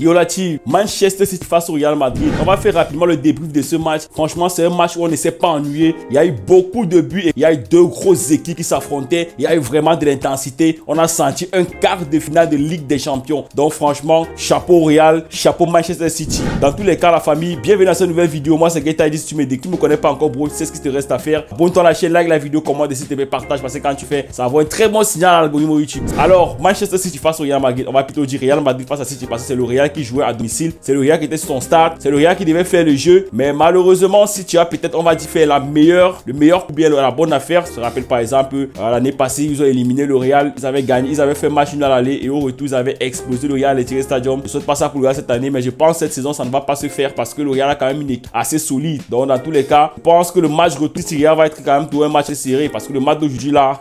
Yo la team, Manchester City face au Real Madrid. On va faire rapidement le débrief de ce match. Franchement, c'est un match où on ne s'est pas ennuyé. Il y a eu beaucoup de buts et il y a eu deux grosses équipes qui s'affrontaient. Il y a eu vraiment de l'intensité. On a senti un quart de finale de Ligue des Champions. Donc franchement, chapeau au Real, chapeau Manchester City. Dans tous les cas, la famille, bienvenue dans cette nouvelle vidéo. Moi, c'est Gaëtan. Si tu me dis que tu ne me connais pas encore, bro, tu sais ce qu'il te reste à faire. Abonne-toi à la chaîne, like la vidéo, commente, s'il te plaît, partage. Parce que quand tu fais, ça envoie un très bon signal à l'algorithme YouTube. Alors, Manchester City face au Real Madrid. On va plutôt dire Real Madrid face à City parce que c'est le Real qui jouait à domicile. C'est le Real qui était sur son stade. C'est le Real qui devait faire le jeu. Mais malheureusement, City a peut-être, on va dire, fait le meilleur ou bien la bonne affaire. Je te rappelle par exemple, l'année passée, ils ont éliminé le Real. Ils avaient gagné, ils avaient fait match nul à l'aller et au retour, ils avaient explosé le Real à l'Etihad Stadium. Je ne souhaite pas ça pour le Real cette année, mais je pense que cette saison, ça ne va pas se faire parce que le Real a quand même une équipe assez solide. Donc, dans tous les cas, je pense que le match retour City Real va être quand même tout un match serré parce que le match d'aujourd'hui là.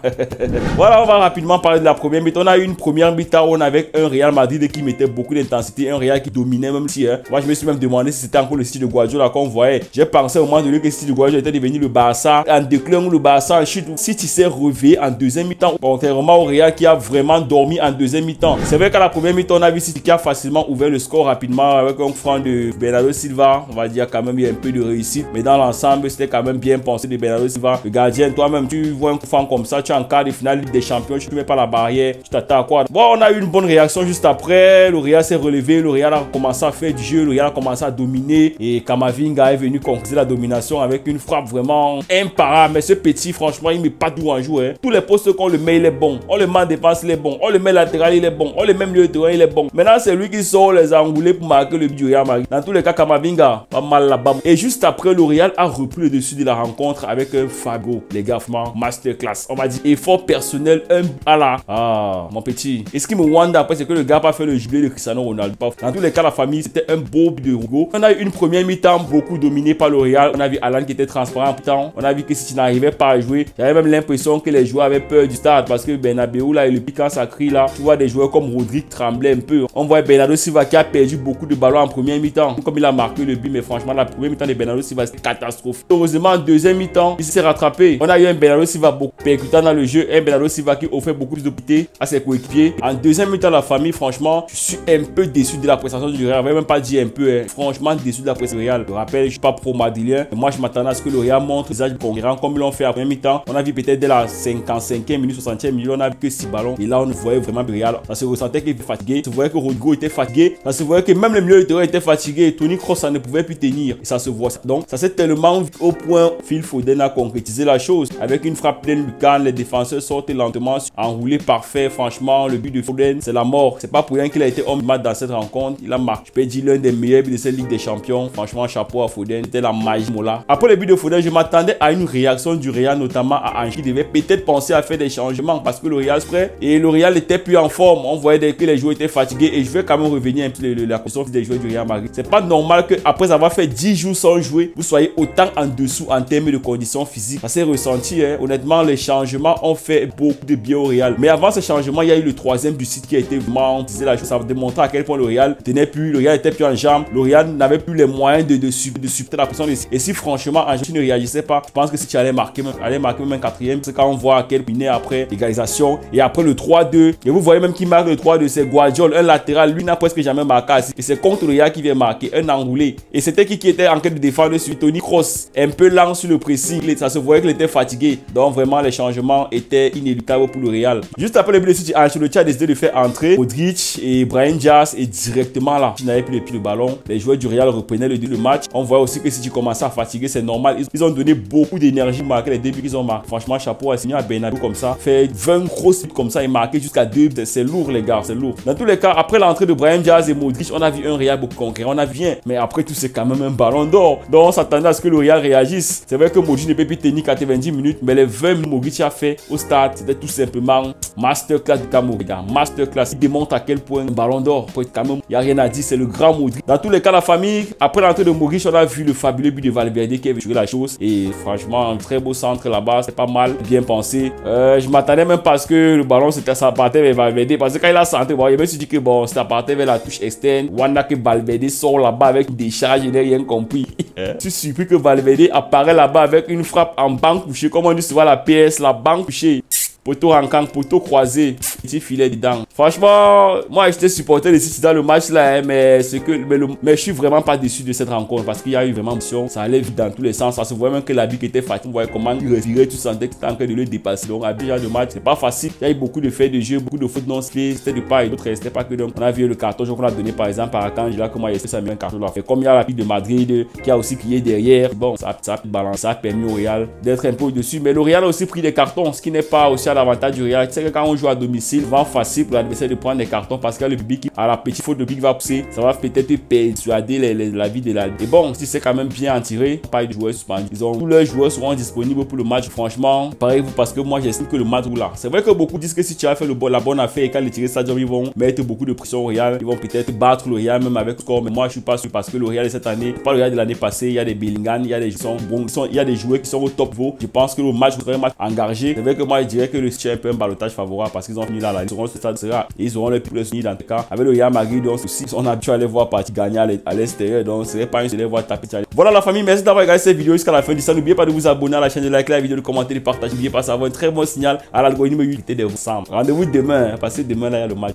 Voilà, on va rapidement parler de la première mi-temps. On a eu une première mi-temps où on avait un Real Madrid qui mettait beaucoup d'intensité, un Real qui dominait même si, moi je me suis même demandé si c'était encore le style de Guardiola qu'on voyait. J'ai pensé au moment donné que le style de Guardiola était devenu le Barça en déclin ou le Barça en chute. City s'est réveillé en deuxième mi-temps, contrairement au Real qui a vraiment dormi en deuxième mi-temps. C'est vrai qu'à la première mi-temps, on a vu City qui a facilement ouvert le score rapidement avec un franc de Bernardo Silva. On va dire quand même il y a un peu de réussite, mais dans l'ensemble, c'était quand même bien pensé de Bernardo Silva. Le gardien, toi-même, tu vois un franc comme ça, tu es en quart de finale Ligue des Champions, tu ne mets pas la barrière, tu t'attends à quoi? Bon, on a eu une bonne réaction juste après. Le Real s'est relevé, le Real a commencé à faire du jeu, le Real a commencé à dominer et Camavinga est venu concrétiser la domination avec une frappe vraiment imparable. Mais ce petit, franchement, il met pas d'où en jouer. Tous les postes qu'on le met, il est bon. On le met en défense, il est bon. On le met latéral, il est bon. On le met milieu de terrain, il est bon. Maintenant, c'est lui qui sort les enroulés pour marquer le but du Real Madrid. Dans tous les cas, Camavinga, pas mal là-bas. Et juste après, le Real a repris le dessus de la rencontre avec un Fabio. Les gars, vraiment, masterclass. On va dire effort personnel, mon petit. Et ce qui me wonder après, c'est que le gars n'a pas fait le jubilé de Cristiano Ronaldo. Dans tous les cas, la famille, c'était un beau but de Hugo. On a eu une première mi-temps beaucoup dominée par le Real. On a vu Alan qui était transparent. On a vu que si tu n'arrivais pas à jouer, j'avais même l'impression que les joueurs avaient peur du stade parce que Bernabeu là et le piquant ça crie là. Tu vois des joueurs comme Rodrigue trembler un peu. On voit Bernardo Silva qui a perdu beaucoup de ballons en première mi-temps. Comme il a marqué le but, mais franchement, la première mi-temps de Bernardo Silva, c'était catastrophe. Heureusement, en deuxième mi-temps, il s'est rattrapé. On a eu un Bernardo Silva beaucoup percutant dans le jeu. Un Bernardo Silva qui offrait beaucoup plus de pité à ses coéquipiers. En deuxième mi-temps, la famille, franchement, je suis un peu déçu de la prestation du Real. Je vais même pas dire un peu, franchement déçu de la prestation du Real. Je rappelle, je suis pas pro-madrilien. Moi, je m'attendais à ce que le Real montre le visage du concurrent comme ils l'ont fait à la première mi-temps. On a vu peut-être dès la 55e minute, 60e minute, on a vu que 6 ballons. Et là, on voyait vraiment le Real. Ça se ressentait qu'il était fatigué. Ça se voyait que Rodrigo était fatigué. Ça se voyait que même le milieu de terrain était fatigué. Et Toni Kroos, ça ne pouvait plus tenir. Et ça se voit. Donc, ça s'est tellement vu au point Phil Foden a concrétisé la chose. Avec une frappe pleine lucarne, les défenseurs sortent lentement, enroulé parfait. Franchement, le but de Foden, c'est la mort. C'est pas pour rien qu'il a été homme du match dans cette rencontre. Il a marqué, je peux dire, l'un des meilleurs buts de cette Ligue des Champions. Franchement, chapeau à Foden. C'était la magie, Mola. Après le but de Foden, je m'attendais à une réaction du Real, notamment à Ange, qui devait peut-être penser à faire des changements parce que le Real se prêt et le Real était plus en forme. On voyait que les joueurs étaient fatigués et je vais quand même revenir un peu la question des joueurs du Real Madrid. C'est pas normal que après avoir fait 10 jours sans jouer, vous soyez autant en dessous en termes de conditions physiques. Ça s'est ressenti, hein. Honnêtement, les changements ont fait beaucoup de bien au Real. Mais avant ces changements, il y a eu le troisième du site qui a été vraiment disait la chose. Ça démontrer à quel point le Real tenait plus, le Real était plus en jambes, le Real n'avait plus les moyens de supporter la pression. Et si franchement Ange ne réagissait pas, je pense que si tu allais marquer même un quatrième, c'est quand on voit à quel point après l'égalisation et après le 3-2. Et vous voyez même qui marque le 3-2, c'est Guardiola, un latéral, lui n'a presque jamais marqué. Et c'est contre le Real qui vient marquer, un enroulé. Et c'était qui était en quête de défendre sur Toni Kroos, un peu lent sur le pressing. Ça se voyait qu'il était fatigué. Donc vraiment les changements étaient inéluctables pour le Real. Juste après le but de City, Ancelotti a décidé de faire entrer Modric et Brahim Diaz et directement là, il n'avait plus le ballon. Les joueurs du Real reprenaient le match. On voit aussi que si tu commençais à fatiguer, c'est normal. Ils ont donné beaucoup d'énergie pour marquer les débuts qu'ils ont marqué. Franchement, chapeau à signer à Bernabeu comme ça. Faire 20 grosses buts comme ça et marquer jusqu'à 2, c'est lourd les gars, c'est lourd. Dans tous les cas, après l'entrée de Brahim Diaz et Modric, on a vu un Real beaucoup conquérant. On a vu bien. Mais après tout, c'est quand même un ballon d'or. Donc on s'attendait à ce que le Real réagisse. C'est vrai que Modric ne peut plus tenir 90 minutes, mais les 20 minutes Modric a fait au stade, c'était tout simplement masterclass de Cameroun, les gars. Masterclass. Il démontre à quel point un ballon d'or peut être quand même. Il n'y a rien à dire, c'est le grand Modric. Dans tous les cas, la famille, après l'entrée de Modric, on a vu le fabuleux but de Valverde qui avait joué la chose. Et franchement, un très beau centre là-bas, c'est pas mal, bien pensé. Je m'attendais même parce que le ballon, ça partait vers Valverde. Parce que quand il a centré, bon, il me suis dit que bon, ça partait vers la touche externe. Wanda que Valverde sort là-bas avec une décharge, je n'ai rien compris. Je suis surpris que Valverde apparaît là-bas avec une frappe en banc couché. Comme on dit souvent la PS, la banque couchée. Poteau rancant, poteau croisé. petit filet dedans. Franchement, moi j'étais supporter de City dans le match là, hein, mais je suis vraiment pas déçu de cette rencontre parce qu'il y a eu vraiment option. Ça allait vite dans tous les sens. Ça se voit même que la bique était fatiguée. On voyait comment il respirait, tu sentais que c'était en train de le dépasser. Donc à déjà de match, c'est pas facile. Il y a eu beaucoup de faits de jeu, beaucoup de fautes non sifflées. C'était de part et d'autre. C'était pas que donc on a vu le carton qu'on a donné par exemple par Akanji là, comment il a mis un carton là. Et comme il y a la pique de Madrid qui a aussi crié derrière, bon, ça a balancé, ça a permis au Real d'être un peu au-dessus. Mais le Real a aussi pris des cartons, ce qui n'est pas aussi à l'avantage du Real. Tu sais que quand on joue à domicile, c'est vraiment facile pour l'adversaire de prendre des cartons parce que le public, à la petite faute, le public va pousser, ça va peut-être persuader la vie de la. Et bon, si c'est quand même bien en tiré, pas de joueurs suspendus. Tous leurs joueurs seront disponibles pour le match. Franchement, pareil vous parce que moi j'estime que le match là. C'est vrai que beaucoup disent que si tu as fait la bonne affaire et quand les tirés stadium, ils vont mettre beaucoup de pression au Real, ils vont peut-être battre le Real même avec score. Mais moi je suis pas sûr parce que le Real de cette année, pas le Real de l'année passée, il y a des Bellingham, il y a des joueurs bons, il y a des joueurs qui sont au top niveau. Je pense que le match sera un match engagé. C'est vrai que moi je dirais que le City est un peu un balotage favorable parce qu'ils ont fini là, ils auront ce stade sera et ils auront le plus fini dans le cas. Avec le Real Madrid, donc aussi on a habitué à les voir partir gagner à l'extérieur, donc ce serait pas une seule voir taper. Voilà la famille, merci d'avoir regardé cette vidéo jusqu'à la fin de ça. N'oubliez pas de vous abonner à la chaîne, de liker la vidéo, de commenter, de partager. N'oubliez pas, ça va un très bon signal à l'algorithme de vous. Rendez-vous demain, parce que demain là il y a le match.